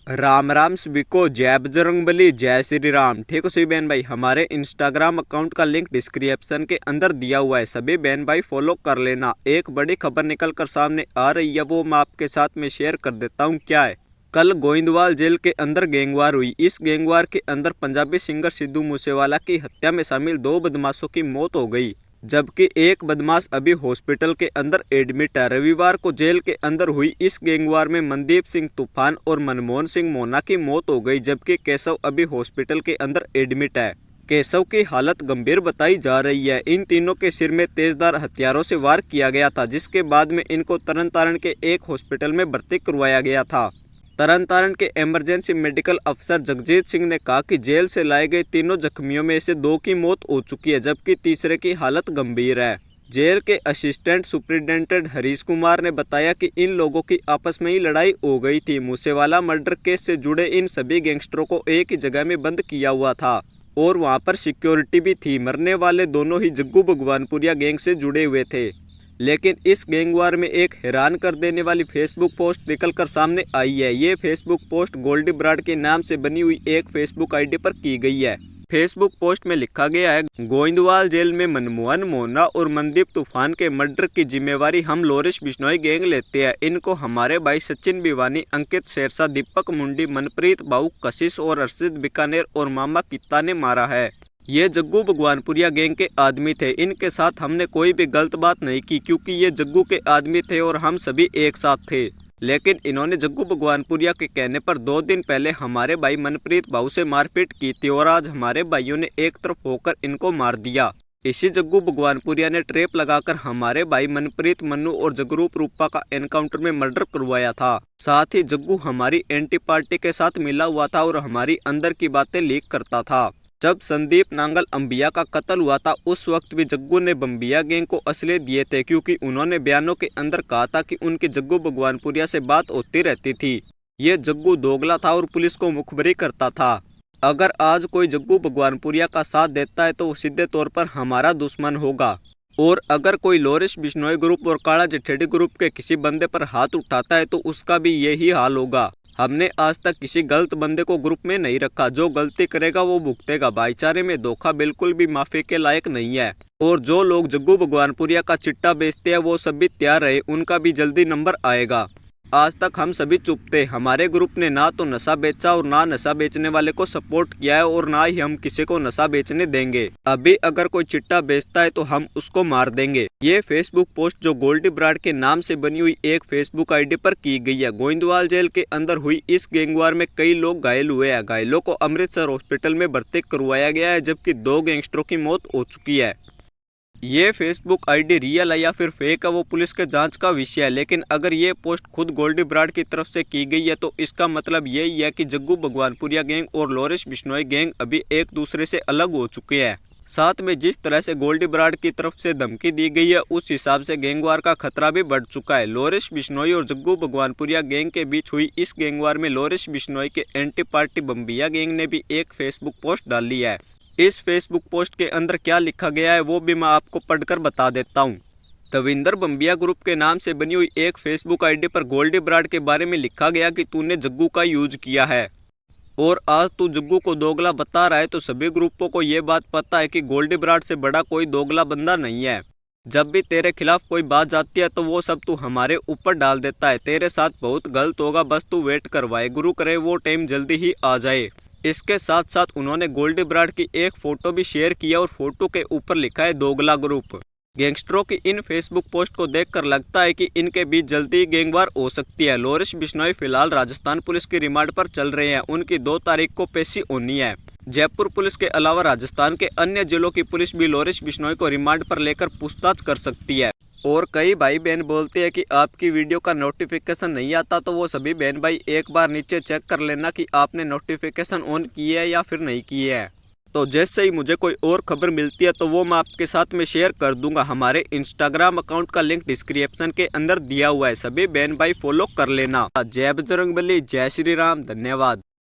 राम राम सभी को, जय बजरंगबली, जय श्री राम। ठीक हो सभी बहन भाई, हमारे इंस्टाग्राम अकाउंट का लिंक डिस्क्रिप्शन के अंदर दिया हुआ है, सभी बहन भाई फॉलो कर लेना। एक बड़ी खबर निकल कर सामने आ रही है, वो मैं आपके साथ में शेयर कर देता हूँ। क्या है, कल गोइंदवाल जेल के अंदर गैंगवार हुई। इस गैंगवार के अंदर पंजाबी सिंगर सिद्धू मूसेवाला की हत्या में शामिल 2 बदमाशों की मौत हो गई, जबकि एक बदमाश अभी हॉस्पिटल के अंदर एडमिट है। रविवार को जेल के अंदर हुई इस गैंगवार में मनदीप सिंह तूफान और मनमोहन सिंह मोना की मौत हो गई, जबकि केशव अभी हॉस्पिटल के अंदर एडमिट है। केशव की हालत गंभीर बताई जा रही है। इन तीनों के सिर में तेजधार हथियारों से वार किया गया था, जिसके बाद में इनको तरन तारण के एक हॉस्पिटल में भर्ती करवाया गया था। तरन तारण के इमरजेंसी मेडिकल अफसर जगजीत सिंह ने कहा कि जेल से लाए गए तीनों जख्मियों में से 2 की मौत हो चुकी है, जबकि तीसरे की हालत गंभीर है। जेल के असिस्टेंट सुपरिटेंडेंट हरीश कुमार ने बताया कि इन लोगों की आपस में ही लड़ाई हो गई थी। मूसेवाला मर्डर केस से जुड़े इन सभी गैंगस्टरों को एक ही जगह में बंद किया हुआ था और वहां पर सिक्योरिटी भी थी। मरने वाले दोनों ही जग्गू भगवानपुरिया गैंग से जुड़े हुए थे, लेकिन इस गैंगवार में एक हैरान कर देने वाली फेसबुक पोस्ट निकलकर सामने आई है। ये फेसबुक पोस्ट गोल्डी बराड़ के नाम से बनी हुई एक फेसबुक आईडी पर की गई है। फेसबुक पोस्ट में लिखा गया है, गोइंदवाल जेल में मनमोहन, मोना और मनदीप तूफान के मर्डर की जिम्मेवारी हम लोरिश बिश्नोई गैंग लेते हैं। इनको हमारे भाई सचिन भिवानी, अंकित शेरशाह, दीपक मुंडी, मनप्रीत बाऊ, कशिश और अर्शिद बीकानेर और मामा कित्ता ने मारा है। ये जग्गू भगवानपुरिया गैंग के आदमी थे। इनके साथ हमने कोई भी गलत बात नहीं की, क्योंकि ये जग्गू के आदमी थे और हम सभी एक साथ थे। लेकिन इन्होंने जग्गू भगवानपुरिया के कहने पर 2 दिन पहले हमारे भाई मनप्रीत बाऊ से मारपीट की थी और आज हमारे भाइयों ने एक तरफ होकर इनको मार दिया। इसी जग्गू भगवानपुरिया ने ट्रैप लगाकर हमारे भाई मनप्रीत, मन्नू और जगरूप रूपा का एनकाउंटर में मर्डर करवाया था। साथ ही जग्गू हमारी एंटी पार्टी के साथ मिला हुआ था और हमारी अंदर की बातें लीक करता था। जब संदीप नांगल अंबिया का कत्ल हुआ था, उस वक्त भी जग्गू ने बम्बिया गैंग को असले दिए थे, क्योंकि उन्होंने बयानों के अंदर कहा था कि उनकी जग्गू भगवानपुरिया से बात होती रहती थी। ये जग्गू दोगला था और पुलिस को मुखबरी करता था। अगर आज कोई जग्गू भगवानपुरिया का साथ देता है तो वो सीधे तौर पर हमारा दुश्मन होगा, और अगर कोई लोरिश बिश्नोई ग्रुप और काला जठेड़ी ग्रुप के किसी बंदे पर हाथ उठाता है तो उसका भी यही हाल होगा। हमने आज तक किसी गलत बंदे को ग्रुप में नहीं रखा। जो गलती करेगा वो भुगतेगा। भाईचारे में धोखा बिल्कुल भी माफी के लायक नहीं है। और जो लोग जग्गू भगवानपुरिया का चिट्टा बेचते हैं वो सभी तैयार रहे, उनका भी जल्दी नंबर आएगा। आज तक हम सभी चुप थे। हमारे ग्रुप ने ना तो नशा बेचा और ना नशा बेचने वाले को सपोर्ट किया है, और ना ही हम किसी को नशा बेचने देंगे। अभी अगर कोई चिट्टा बेचता है तो हम उसको मार देंगे। ये फेसबुक पोस्ट जो गोल्डी बराड़ के नाम से बनी हुई एक फेसबुक आईडी पर की गई है। गोइंदवाल जेल के अंदर हुई इस गैंगवार में कई लोग घायल हुए हैं। घायलों को अमृतसर हॉस्पिटल में भर्ती करवाया गया है, जबकि 2 गैंगस्टरों की मौत हो चुकी है। ये फेसबुक आईडी रियल है या फिर फेक है वो पुलिस के जांच का विषय है, लेकिन अगर ये पोस्ट खुद गोल्डी बराड़ की तरफ से की गई है तो इसका मतलब यही है कि जग्गू भगवानपुरिया गैंग और लोरिश बिश्नोई गैंग अभी एक दूसरे से अलग हो चुके हैं। साथ में जिस तरह से गोल्डी बराड़ की तरफ से धमकी दी गई है, उस हिसाब से गैंगवार का खतरा भी बढ़ चुका है। लोरिश बिश्नोई और जग्गू भगवानपुरिया गैंग के बीच हुई इस गैंगवार में लोरिश बिश्नोई के एंटी पार्टी बम्बिया गैंग ने भी एक फेसबुक पोस्ट डाली है। इस फेसबुक पोस्ट के अंदर क्या लिखा गया है वो भी मैं आपको पढ़कर बता देता हूँ। दविंदर बम्बिया ग्रुप के नाम से बनी हुई एक फेसबुक आईडी पर गोल्डी बराड़ के बारे में लिखा गया कि तूने जग्गू का यूज किया है और आज तू जग्गू को दोगला बता रहा है, तो सभी ग्रुपों को ये बात पता है कि गोल्डी बराड़ से बड़ा कोई दोगला बंदा नहीं है। जब भी तेरे खिलाफ कोई बात जाती है तो वो सब तू हमारे ऊपर डाल देता है। तेरे साथ बहुत गलत होगा, बस तू वेट करवाए, गुरु करे वो टाइम जल्दी ही आ जाए। इसके साथ साथ उन्होंने गोल्डी बराड़ की एक फोटो भी शेयर किया और फोटो के ऊपर लिखा है दोगला ग्रुप। गैंगस्टरों की इन फेसबुक पोस्ट को देखकर लगता है कि इनके बीच जल्दी ही गैंगवार हो सकती है। लोरिश बिश्नोई फिलहाल राजस्थान पुलिस की रिमांड पर चल रहे हैं। उनकी 2 तारीख को पेशी होनी है। जयपुर पुलिस के अलावा राजस्थान के अन्य जिलों की पुलिस भी लोरिश बिश्नोई को रिमांड पर लेकर पूछताछ कर सकती है। और कई भाई बहन बोलते हैं कि आपकी वीडियो का नोटिफिकेशन नहीं आता, तो वो सभी बहन भाई एक बार नीचे चेक कर लेना कि आपने नोटिफिकेशन ऑन किए है या फिर नहीं किए है। तो जैसे ही मुझे कोई और खबर मिलती है तो वो मैं आपके साथ में शेयर कर दूंगा। हमारे इंस्टाग्राम अकाउंट का लिंक डिस्क्रिप्शन के अंदर दिया हुआ है, सभी बहन भाई फॉलो कर लेना। जय बजरंगबली, जय श्री राम, धन्यवाद।